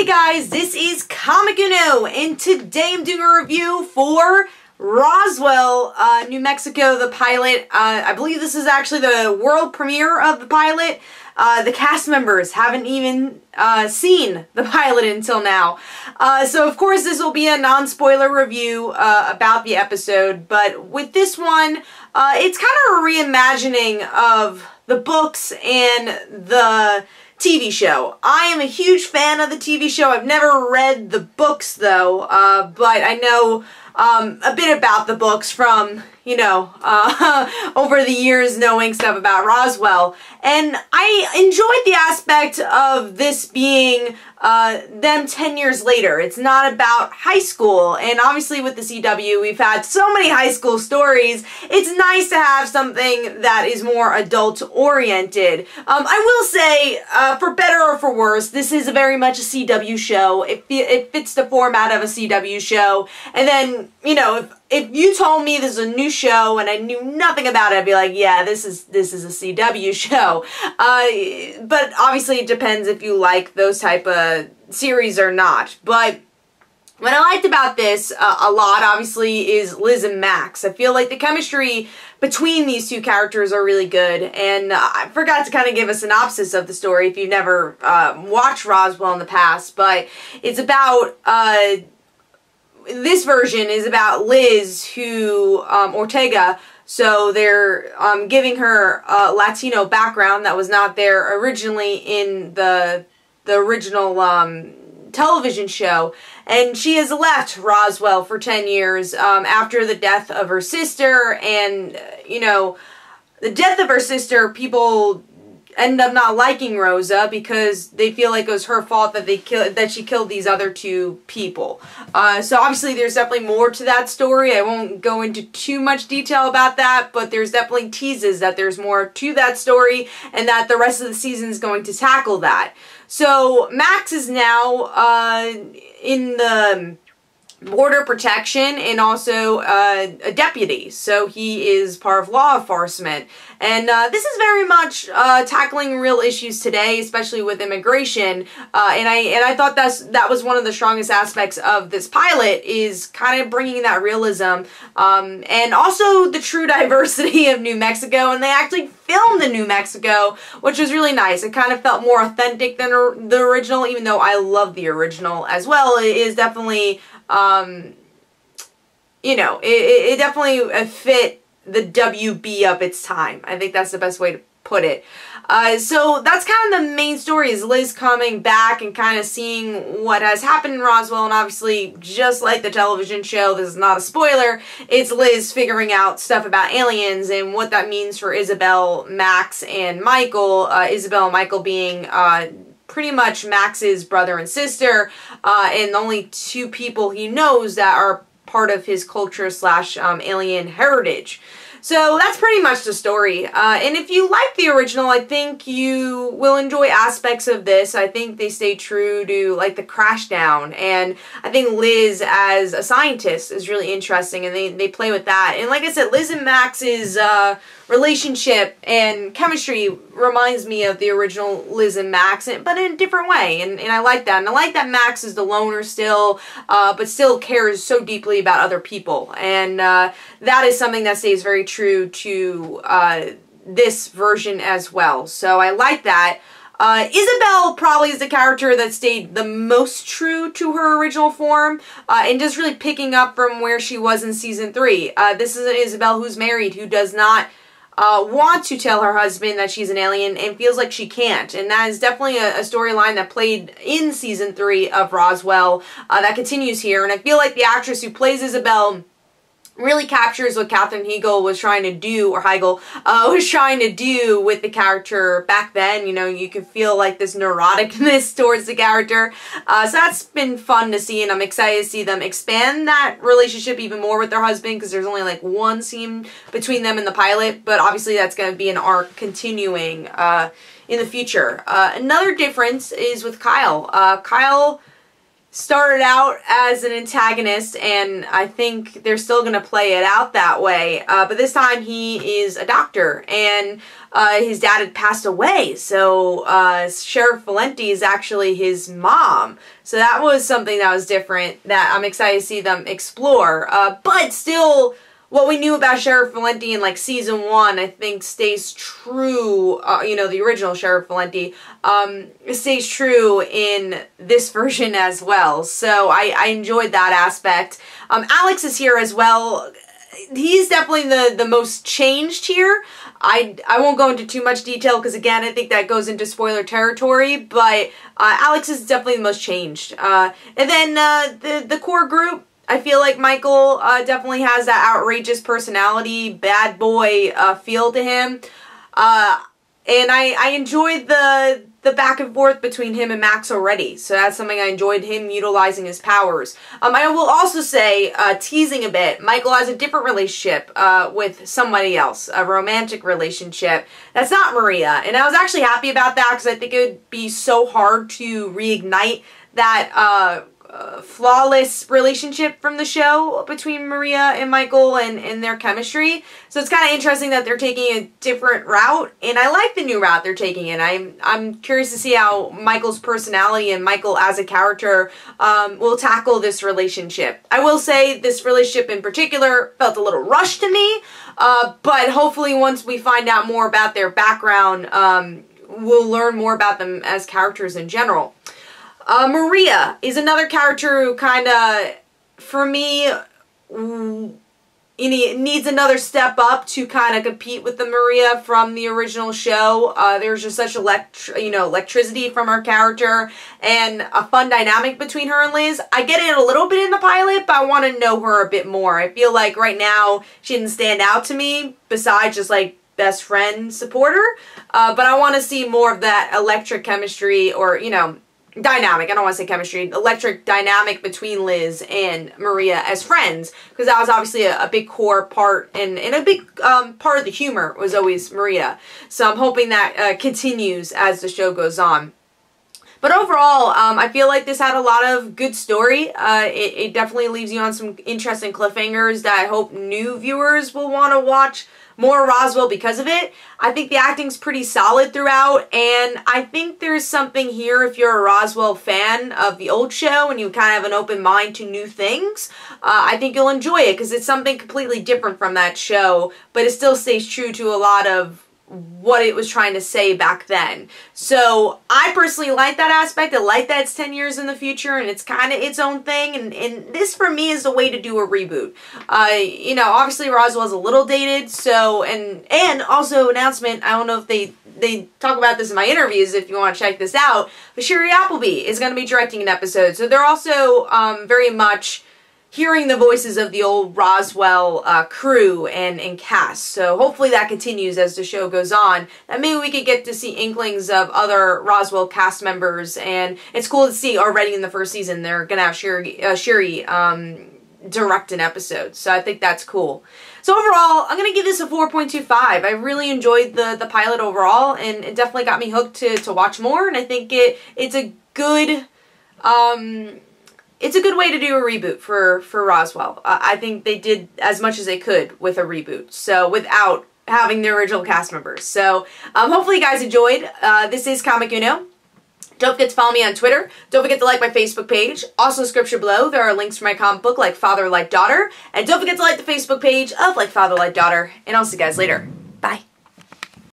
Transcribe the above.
Hey guys, this is Comic Uno, and today I'm doing a review for Roswell, New Mexico, the pilot. I believe this is actually the world premiere of the pilot. The cast members haven't even seen the pilot until now. So of course this will be a non-spoiler review about the episode, but with this one, it's kind of a reimagining of the books and the TV show. I am a huge fan of the TV show. I've never read the books though, but I know a bit about the books from, you know, over the years knowing stuff about Roswell. And I enjoyed the aspect of this being them 10 years later. It's not about high school, and obviously with the CW we've had so many high school stories. It's nice to have something that is more adult oriented. I will say, for better or for worse, this is very much a CW show. It fits the format of a CW show. And then, you know, if you told me this is a new show and I knew nothing about it, I'd be like, yeah, this is a CW show. But obviously it depends if you like those type of series or not. But what I liked about this a lot, obviously, is Liz and Max. I feel like the chemistry between these two characters are really good. And I forgot to kind of give a synopsis of the story if you've never watched Roswell in the past. But it's about this version is about Liz, who, Ortega, so they're giving her a Latino background that was not there originally in the original television show. And she has left Roswell for 10 years after the death of her sister. And, you know, the death of her sister, people end up not liking Rosa because they feel like it was her fault that she killed these other two people. So obviously there's definitely more to that story. I won't go into too much detail about that, but there's definitely teases that there's more to that story and that the rest of the season is going to tackle that. So Max is now in the border protection and also a deputy, so he is part of law enforcement. And this is very much tackling real issues today, especially with immigration. And I thought that was one of the strongest aspects of this pilot, is kind of bringing that realism and also the true diversity of New Mexico. And they actually filmed in New Mexico, which was really nice. It kind of felt more authentic than the original, even though I love the original as well. It is definitely you know, it definitely fit the WB of its time. I think that's the best way to put it. So that's kind of the main story, is Liz coming back and kind of seeing what has happened in Roswell. And obviously, just like the television show, this is not a spoiler, it's Liz figuring out stuff about aliens and what that means for Isabel, Max, and Michael. Isabel and Michael being pretty much Max's brother and sister, and only two people he knows that are part of his culture / alien heritage. So that's pretty much the story. And if you like the original, I think you will enjoy aspects of this. I think they stay true to, like, the crash down. And I think Liz as a scientist is really interesting, and they play with that. And like I said, Liz and Max's relationship and chemistry reminds me of the original Liz and Max, but in a different way. And I like that. And I like that Max is the loner still, but still cares so deeply about other people. And that is something that stays very true to this version as well. So I like that. Isabel probably is the character that stayed the most true to her original form, and just really picking up from where she was in season 3. This is an Isabel who's married, who does not want to tell her husband that she's an alien and feels like she can't. And that is definitely a storyline that played in season 3 of Roswell that continues here. And I feel like the actress who plays Isabel really captures what Katherine Heigl was trying to do, or Heigl was trying to do with the character back then. You know, you can feel like this neuroticness towards the character. So that's been fun to see, and I'm excited to see them expand that relationship even more with their husband, because there's only like one scene between them in the pilot, but obviously that's going to be an arc continuing in the future. Another difference is with Kyle. Kyle started out as an antagonist, and I think they're still going to play it out that way. But this time he is a doctor, and his dad had passed away, so Sheriff Valenti is actually his mom. So that was something that was different that I'm excited to see them explore. But still, what we knew about Sheriff Valenti in like season 1, I think stays true, you know, the original Sheriff Valenti, stays true in this version as well. So I enjoyed that aspect. Alex is here as well. He's definitely the most changed here. I won't go into too much detail because, again, I think that goes into spoiler territory, but Alex is definitely the most changed. And then the core group, I feel like Michael definitely has that outrageous personality, bad boy feel to him. And I enjoyed the back and forth between him and Max already. So that's something I enjoyed, him utilizing his powers. I will also say, teasing a bit, Michael has a different relationship with somebody else, a romantic relationship. That's not Maria. And I was actually happy about that because I think it would be so hard to reignite that flawless relationship from the show between Maria and Michael and their chemistry. So it's kind of interesting that they're taking a different route, and I like the new route they're taking in. I'm curious to see how Michael's personality and Michael as a character will tackle this relationship. I will say this relationship in particular felt a little rushed to me, but hopefully once we find out more about their background, we'll learn more about them as characters in general. Maria is another character who kind of, for me, needs another step up to kind of compete with the Maria from the original show. There's just such electricity from her character and a fun dynamic between her and Liz. I get it a little bit in the pilot, but I want to know her a bit more. I feel like right now she didn't stand out to me besides just like best friend supporter, but I want to see more of that electric chemistry, or, you know, dynamic, I don't want to say chemistry, electric dynamic between Liz and Maria as friends, because that was obviously a big core part, and a big part of the humor was always Maria. So I'm hoping that continues as the show goes on. But overall, I feel like this had a lot of good story. It definitely leaves you on some interesting cliffhangers that I hope new viewers will want to watch more Roswell because of it. I think the acting's pretty solid throughout, and I think there's something here if you're a Roswell fan of the old show and you kind of have an open mind to new things. I think you'll enjoy it because it's something completely different from that show, but it still stays true to a lot of what it was trying to say back then. So I personally like that aspect. I like that it's 10 years in the future and it's kind of its own thing, and this for me is the way to do a reboot. You know, obviously Roswell's a little dated, so, and also announcement, I don't know if they talk about this in my interviews if you want to check this out, but Sherry Appleby is going to be directing an episode, so they're also very much hearing the voices of the old Roswell crew and cast. So hopefully that continues as the show goes on. And maybe we could get to see inklings of other Roswell cast members. And it's cool to see already in the first season they're going to have Sherry direct an episode. So I think that's cool. So overall, I'm going to give this a 4.25. I really enjoyed the pilot overall, and it definitely got me hooked to watch more. And I think it's a good... it's a good way to do a reboot for Roswell. I think they did as much as they could with a reboot, so without having the original cast members. So hopefully you guys enjoyed. This is Comic Uno. Don't forget to follow me on Twitter. Don't forget to like my Facebook page. Also, description below, there are links for my comic book, Like Father, Like Daughter. And don't forget to like the Facebook page of Like Father, Like Daughter. And I'll see you guys later.